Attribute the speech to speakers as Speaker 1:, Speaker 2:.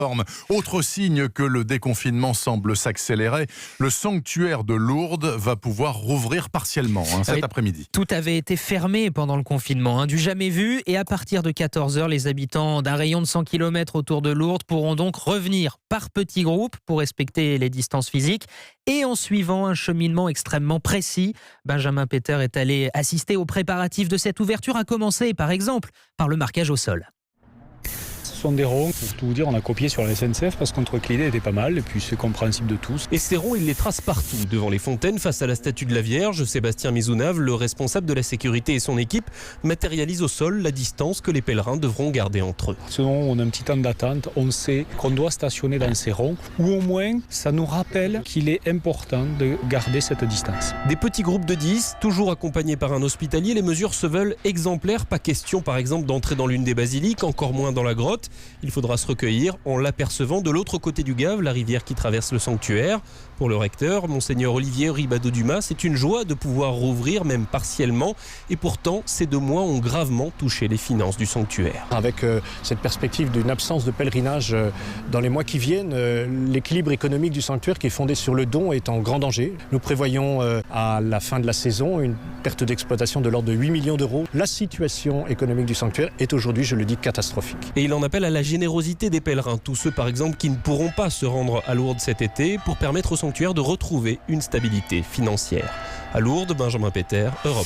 Speaker 1: forme. Autre signe que le déconfinement semble s'accélérer, le sanctuaire de Lourdes va pouvoir rouvrir partiellement cet après-midi.
Speaker 2: Tout avait été fermé pendant le confinement, du jamais vu. Et à partir de 14h, les habitants d'un rayon de 100 km autour de Lourdes pourront donc revenir par petits groupes pour respecter les distances physiques et en suivant un cheminement extrêmement précis. Benjamin Peter est allé assister aux préparatifs de cette ouverture, à commencer par exemple par le marquage au sol.
Speaker 3: Ce sont des ronds, pour tout vous dire, on a copié sur la SNCF parce qu'on trouvait que l'idée était pas mal et puis c'est compréhensible de tous.
Speaker 4: Et ces ronds, il les trace partout, devant les fontaines, face à la statue de la Vierge. Sébastien Mizounave, le responsable de la sécurité et son équipe, matérialise au sol la distance que les pèlerins devront garder entre eux.
Speaker 3: Selon on a un petit temps d'attente, on sait qu'on doit stationner dans ces ronds, ou au moins ça nous rappelle qu'il est important de garder cette distance.
Speaker 4: Des petits groupes de 10, toujours accompagnés par un hospitalier, les mesures se veulent exemplaires. Pas question par exemple d'entrer dans l'une des basiliques, encore moins dans la grotte. Il faudra se recueillir en l'apercevant de l'autre côté du Gave, la rivière qui traverse le sanctuaire. Pour le recteur, Monseigneur Olivier Ribado-Dumas, c'est une joie de pouvoir rouvrir, même partiellement. Et pourtant, ces 2 mois ont gravement touché les finances du sanctuaire.
Speaker 5: Avec cette perspective d'une absence de pèlerinage dans les mois qui viennent, l'équilibre économique du sanctuaire qui est fondé sur le don est en grand danger. Nous prévoyons à la fin de la saison une perte d'exploitation de l'ordre de 8 millions d'euros. La situation économique du sanctuaire est aujourd'hui, je le dis, catastrophique.
Speaker 4: Et il en appelle à la générosité des pèlerins, tous ceux par exemple qui ne pourront pas se rendre à Lourdes cet été, pour permettre au sanctuaire de retrouver une stabilité financière. À Lourdes, Benjamin Peter, Europe.